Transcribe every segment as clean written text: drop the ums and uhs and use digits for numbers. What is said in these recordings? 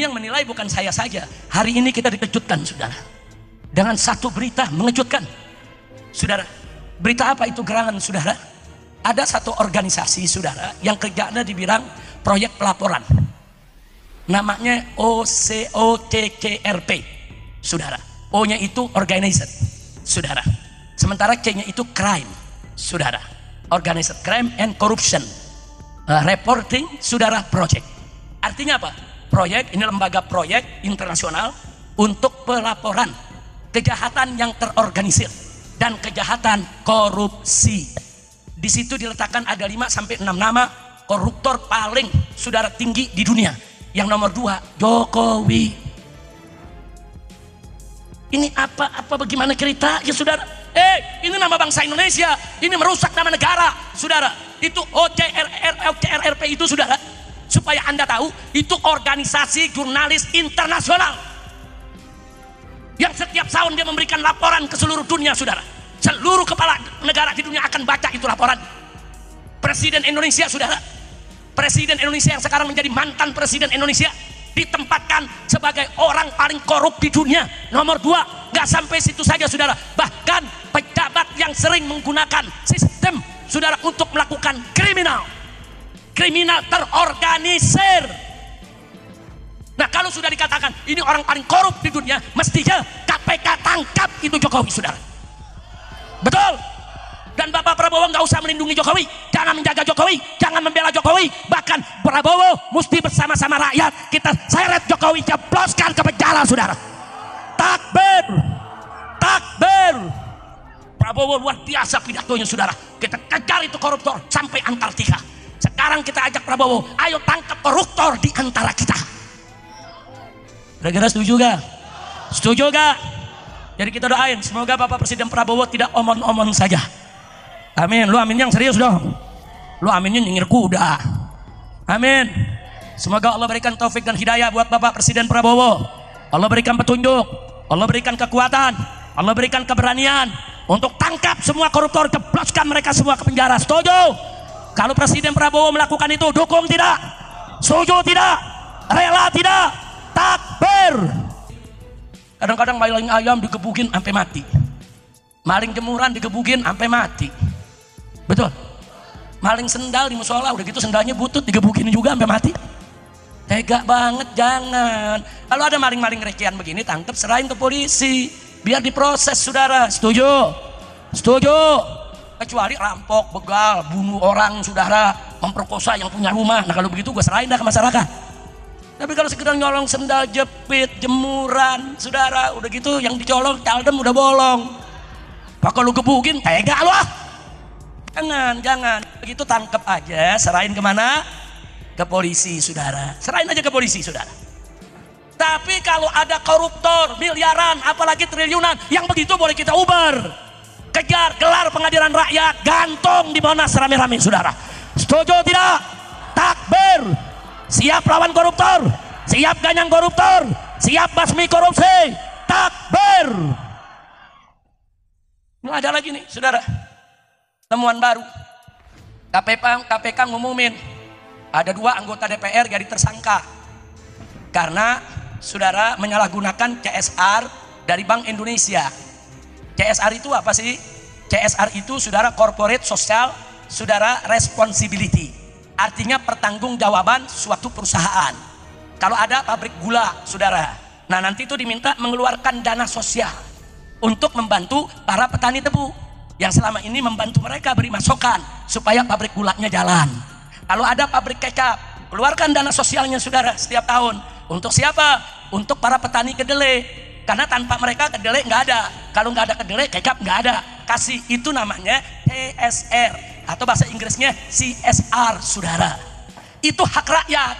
Ini yang menilai bukan saya saja. Hari ini kita dikejutkan, saudara, dengan satu berita mengejutkan, saudara. Berita apa itu gerangan, saudara? Ada satu organisasi, saudara, yang kerjanya di bidang proyek pelaporan. Namanya OCOTKRP, saudara. O-nya itu organized, saudara. Sementara C-nya itu crime, saudara. Organized crime and corruption reporting, saudara, project. Artinya apa? Proyek, ini lembaga proyek internasional untuk pelaporan kejahatan yang terorganisir dan kejahatan korupsi. Di situ diletakkan ada 5 sampai 6 nama koruptor paling, saudara, tinggi di dunia. Yang nomor 2, Jokowi. Ini apa bagaimana ceritanya, saudara? Ini nama bangsa Indonesia, ini merusak nama negara, saudara. Itu OCRP itu, saudara, supaya Anda tahu, itu organisasi jurnalis internasional yang setiap tahun dia memberikan laporan ke seluruh dunia, saudara. Seluruh kepala negara di dunia akan baca itu laporan. Presiden Indonesia, saudara, Presiden Indonesia yang sekarang menjadi mantan Presiden Indonesia, ditempatkan sebagai orang paling korup di dunia, nomor 2. Gak sampai situ saja, saudara, bahkan pejabat yang sering menggunakan sistem, saudara, untuk melakukan kriminal terorganisir. Nah, kalau sudah dikatakan ini orang paling korup di dunia, mestinya KPK tangkap itu Jokowi, saudara. Betul. Dan Bapak Prabowo nggak usah melindungi Jokowi, jangan menjaga Jokowi, jangan membela Jokowi. Bahkan Prabowo mesti bersama-sama rakyat kita seret Jokowi, jebloskan ke penjara, saudara. Takbir, takbir. Prabowo luar biasa pidatonya, saudara. Kita kejar itu koruptor sampai Antartika. Sekarang kita ajak Prabowo, ayo tangkap koruptor di antara kita. Kira-kira setuju gak? Setuju gak? Jadi kita doain semoga Bapak Presiden Prabowo tidak omon-omon saja. Amin. Lu amin yang serius dong. Lu aminnya nyengir kuda. Amin. Semoga Allah berikan taufik dan hidayah buat Bapak Presiden Prabowo. Allah berikan petunjuk, Allah berikan kekuatan, Allah berikan keberanian untuk tangkap semua koruptor, jebloskan mereka semua ke penjara. Setuju? Kalau Presiden Prabowo melakukan itu, dukung tidak? Setuju tidak? Rela tidak? Takbir. Kadang-kadang maling ayam digebukin sampai mati, maling jemuran digebukin sampai mati. Betul. Maling sendal di musola, udah gitu sendalnya butut, digebukin juga sampai mati. Tega banget, jangan. Kalau ada maling-maling recehan begini, tangkap, serahin ke polisi, biar diproses, saudara. Setuju? Setuju? Kecuali rampok, begal, bunuh orang, saudara, memperkosa yang punya rumah. Nah, kalau begitu gue serahin dah ke masyarakat. Tapi kalau sekedar nyolong sendal jepit, jemuran, saudara, udah gitu yang dicolong caldem udah bolong. Pak, kalau gebukin, tega lu ah. Jangan. Begitu tangkap aja, serahin kemana? Ke polisi, saudara. Serahin aja ke polisi, saudara. Tapi kalau ada koruptor miliaran, apalagi triliunan, yang begitu boleh kita uber. Kejar, gelar pengadilan rakyat, gantung di Monas rame-rame, saudara. Setuju tidak? Takbir. Siap lawan koruptor, siap ganyang koruptor, siap basmi korupsi. Takbir. Ini ada lagi nih, saudara, temuan baru. KPK ngumumin ada 2 anggota DPR jadi tersangka karena, saudara, menyalahgunakan CSR dari Bank Indonesia. CSR itu apa sih? CSR itu, saudara, corporate social, saudara, responsibility. Artinya pertanggungjawaban suatu perusahaan. Kalau ada pabrik gula, saudara, nah nanti itu diminta mengeluarkan dana sosial untuk membantu para petani tebu yang selama ini membantu mereka beri masukan supaya pabrik gulanya jalan. Kalau ada pabrik kecap, keluarkan dana sosialnya, saudara, setiap tahun. Untuk siapa? Untuk para petani kedelai, karena tanpa mereka kedelai nggak ada. Kalau nggak ada kedelai, kecap nggak ada. Kasih, itu namanya TSR atau bahasa Inggrisnya CSR, saudara. Itu hak rakyat,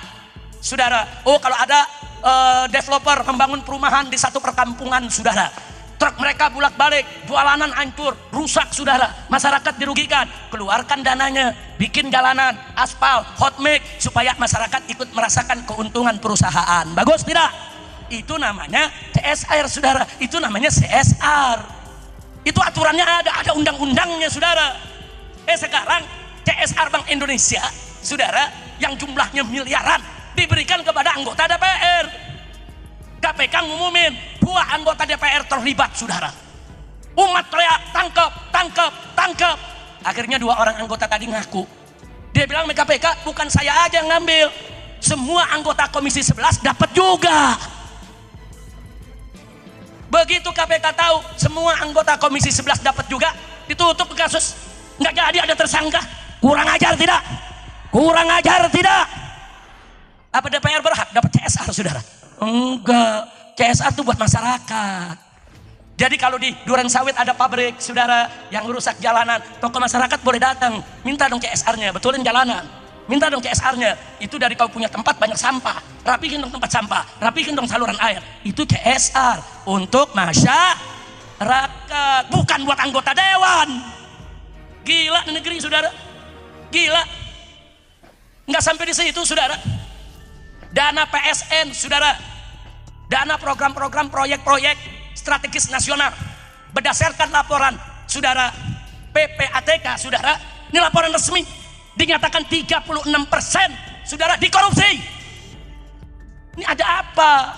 saudara. Oh, kalau ada developer membangun perumahan di satu perkampungan, saudara, truk mereka bolak-balik, jualanan hancur, rusak, saudara, masyarakat dirugikan, keluarkan dananya, bikin jalanan, aspal, hot mix, supaya masyarakat ikut merasakan keuntungan perusahaan. Bagus tidak? Itu namanya CSR, saudara. Itu namanya CSR. Itu aturannya ada undang-undangnya, saudara. Sekarang CSR Bank Indonesia, saudara, yang jumlahnya miliaran, diberikan kepada anggota DPR. KPK ngumumin 2 anggota DPR terlibat, saudara. Umat teriak, tangkap, tangkap, tangkap. Akhirnya 2 orang anggota tadi ngaku. Dia bilang ke KPK, bukan saya aja yang ngambil, semua anggota Komisi 11 dapat juga. Begitu KPK tahu semua anggota Komisi 11 dapat juga, ditutup kasus. Nggak jadi ada tersangka. Kurang ajar tidak? Kurang ajar tidak? Apa DPR berhak dapat CSR, saudara? Enggak, CSR itu buat masyarakat. Jadi kalau di Duren Sawit ada pabrik, saudara, yang rusak jalanan, tokoh masyarakat boleh datang, minta dong CSR-nya, betulin jalanan, minta dong CSR-nya. Itu dari kau punya tempat banyak sampah, rapihin dong tempat sampah, rapihin dong saluran air. Itu CSR untuk masyarakat, bukan buat anggota dewan. Gila negeri, saudara, gila. Nggak sampai di situ, saudara. Dana PSN, saudara, dana program-program proyek-proyek strategis nasional berdasarkan laporan, saudara, PPATK, saudara, ini laporan resmi, dinyatakan 36%, saudara, dikorupsi. Ini ada apa?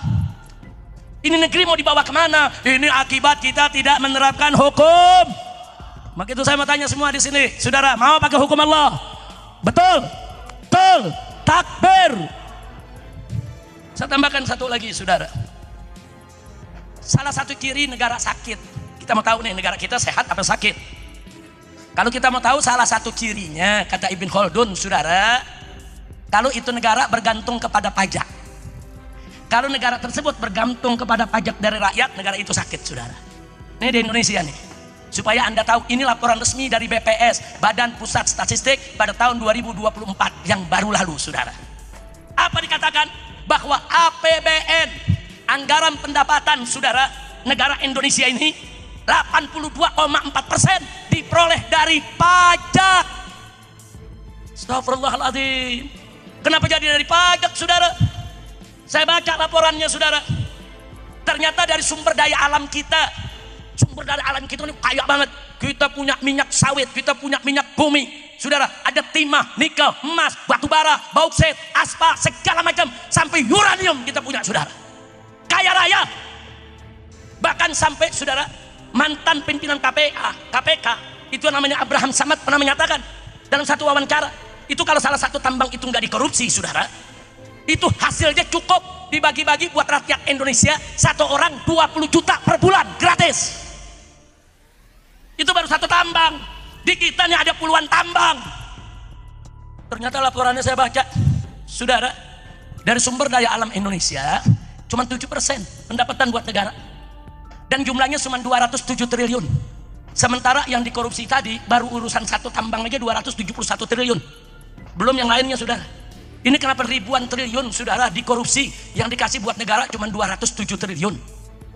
Ini negeri mau dibawa kemana? Ini akibat kita tidak menerapkan hukum. Maka itu saya mau tanya semua di sini, saudara, mau pakai hukum Allah? Betul? Betul? Takbir. Saya tambahkan satu lagi, saudara. Salah satu ciri negara sakit, kita mau tahu nih negara kita sehat apa sakit. Kalau kita mau tahu salah satu cirinya, kata Ibn Khaldun, saudara, kalau itu negara bergantung kepada pajak. Kalau negara tersebut bergantung kepada pajak dari rakyat, negara itu sakit, saudara. Ini di Indonesia nih. Supaya Anda tahu, ini laporan resmi dari BPS, Badan Pusat Statistik, pada tahun 2024 yang baru lalu, saudara. Apa dikatakan? Bahwa APBN, anggaran pendapatan, saudara, negara Indonesia ini 82,4% diperoleh dari pajak. Astagfirullahaladzim. Kenapa jadi dari pajak, saudara? Saya baca laporannya, saudara. Ternyata dari sumber daya alam kita, sumber daya alam kita ini kaya banget. Kita punya minyak sawit, kita punya minyak bumi, saudara, ada timah, nikel, emas, batu bara, bauksit, aspal, segala macam, sampai uranium kita punya, saudara. Kaya raya. Bahkan sampai, saudara, mantan pimpinan KPK itu namanya Abraham Samad pernah menyatakan dalam satu wawancara, itu kalau salah satu tambang itu nggak dikorupsi, saudara, itu hasilnya cukup dibagi-bagi buat rakyat Indonesia, satu orang 20 juta per bulan, gratis. Itu baru satu tambang. Di kita nih ada puluhan tambang. Ternyata laporannya saya baca, saudara, dari sumber daya alam Indonesia cuma 7% pendapatan buat negara, dan jumlahnya cuma 207 triliun. Sementara yang dikorupsi tadi baru urusan satu tambang aja 271 triliun, belum yang lainnya, saudara. Ini kenapa ribuan triliun, saudara, dikorupsi, yang dikasih buat negara cuma 207 triliun.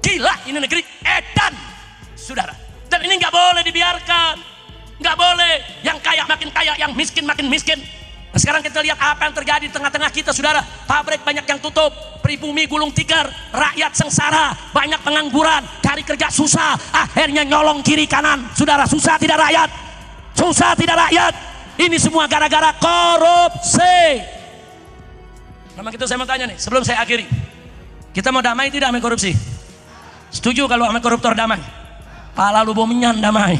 Gila ini negeri edan, saudara. Dan ini nggak boleh dibiarkan, nggak boleh. Yang kaya makin kaya, yang miskin makin miskin. Nah, sekarang kita lihat apa yang terjadi di tengah-tengah kita, saudara. Pabrik banyak yang tutup, pribumi gulung tikar, rakyat sengsara, banyak pengangguran, cari kerja susah, akhirnya nyolong kiri kanan, saudara. Susah tidak rakyat? Susah tidak rakyat? Ini semua gara-gara korupsi. Nama kita, saya mau tanya nih, sebelum saya akhiri, kita mau damai tidak sama korupsi? Setuju kalau sama koruptor damai? Pala lu bomenyan damai.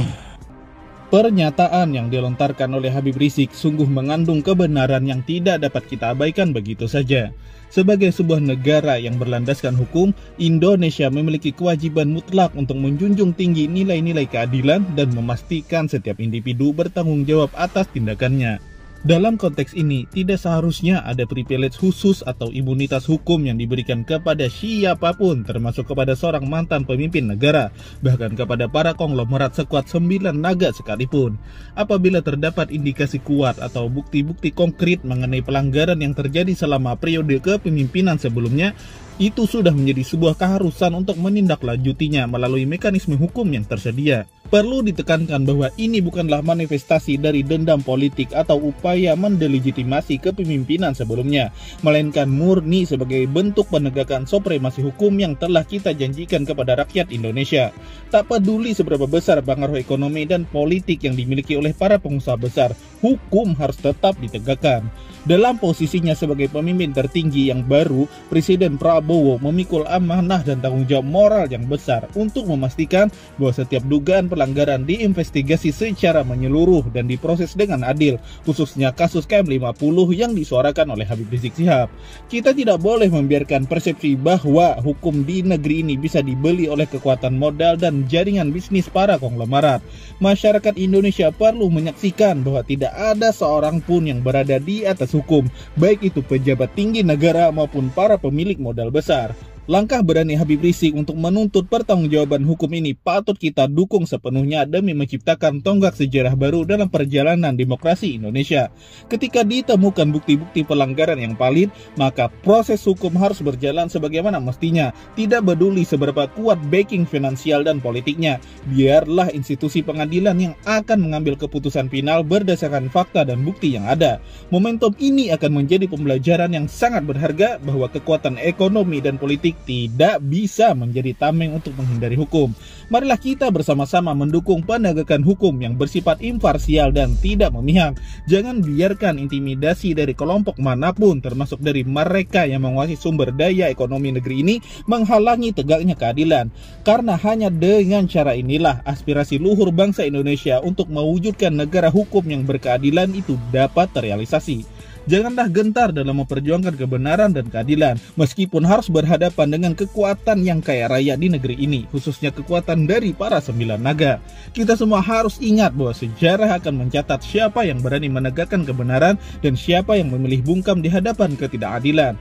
Pernyataan yang dilontarkan oleh Habib Rizik sungguh mengandung kebenaran yang tidak dapat kita abaikan begitu saja. Sebagai sebuah negara yang berlandaskan hukum, Indonesia memiliki kewajiban mutlak untuk menjunjung tinggi nilai-nilai keadilan dan memastikan setiap individu bertanggung jawab atas tindakannya. Dalam konteks ini, tidak seharusnya ada privilege khusus atau imunitas hukum yang diberikan kepada siapapun, termasuk kepada seorang mantan pemimpin negara, bahkan kepada para konglomerat sekuat 9 naga sekalipun. Apabila terdapat indikasi kuat atau bukti-bukti konkret mengenai pelanggaran yang terjadi selama periode kepemimpinan sebelumnya, itu sudah menjadi sebuah keharusan untuk menindaklanjutinya melalui mekanisme hukum yang tersedia. Perlu ditekankan bahwa ini bukanlah manifestasi dari dendam politik atau upaya mendelegitimasi kepemimpinan sebelumnya, melainkan murni sebagai bentuk penegakan supremasi hukum yang telah kita janjikan kepada rakyat Indonesia. Tak peduli seberapa besar pengaruh ekonomi dan politik yang dimiliki oleh para pengusaha besar, hukum harus tetap ditegakkan. Dalam posisinya sebagai pemimpin tertinggi yang baru, Presiden Prabowo memikul amanah dan tanggung jawab moral yang besar untuk memastikan bahwa setiap dugaan pelanggaran diinvestigasi secara menyeluruh dan diproses dengan adil, khususnya kasus KM50 yang disuarakan oleh Habib Rizik Syihab. Kita tidak boleh membiarkan persepsi bahwa hukum di negeri ini bisa dibeli oleh kekuatan modal dan jaringan bisnis para konglomerat. Masyarakat Indonesia perlu menyaksikan bahwa tidak ada seorang pun yang berada di atas hukum, baik itu pejabat tinggi negara maupun para pemilik modal besar. Langkah berani Habib Rizik untuk menuntut pertanggungjawaban hukum ini patut kita dukung sepenuhnya demi menciptakan tonggak sejarah baru dalam perjalanan demokrasi Indonesia. Ketika ditemukan bukti-bukti pelanggaran yang valid, maka proses hukum harus berjalan sebagaimana mestinya, tidak peduli seberapa kuat backing finansial dan politiknya. Biarlah institusi pengadilan yang akan mengambil keputusan final berdasarkan fakta dan bukti yang ada. Momentum ini akan menjadi pembelajaran yang sangat berharga bahwa kekuatan ekonomi dan politik tidak bisa menjadi tameng untuk menghindari hukum. Marilah kita bersama-sama mendukung penegakan hukum yang bersifat imparsial dan tidak memihak. Jangan biarkan intimidasi dari kelompok manapun, termasuk dari mereka yang menguasai sumber daya ekonomi negeri ini, menghalangi tegaknya keadilan. Karena hanya dengan cara inilah aspirasi luhur bangsa Indonesia untuk mewujudkan negara hukum yang berkeadilan itu dapat terrealisasi. Janganlah gentar dalam memperjuangkan kebenaran dan keadilan, meskipun harus berhadapan dengan kekuatan yang kaya raya di negeri ini, khususnya kekuatan dari para 9 naga. Kita semua harus ingat bahwa sejarah akan mencatat siapa yang berani menegakkan kebenaran dan siapa yang memilih bungkam di hadapan ketidakadilan.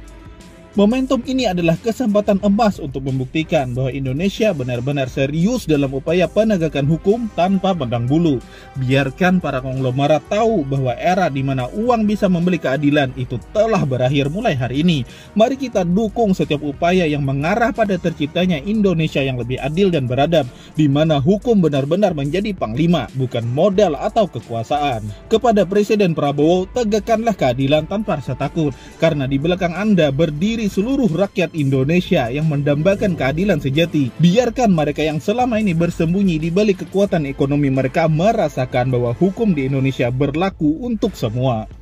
Momentum ini adalah kesempatan emas untuk membuktikan bahwa Indonesia benar-benar serius dalam upaya penegakan hukum tanpa pandang bulu. Biarkan para konglomerat tahu bahwa era di mana uang bisa membeli keadilan itu telah berakhir mulai hari ini. Mari kita dukung setiap upaya yang mengarah pada terciptanya Indonesia yang lebih adil dan beradab, di mana hukum benar-benar menjadi panglima, bukan modal atau kekuasaan. Kepada Presiden Prabowo, tegakkanlah keadilan tanpa rasa takut, karena di belakang Anda berdiri seluruh rakyat Indonesia yang mendambakan keadilan sejati. Biarkan mereka yang selama ini bersembunyi di balik kekuatan ekonomi mereka merasakan bahwa hukum di Indonesia berlaku untuk semua.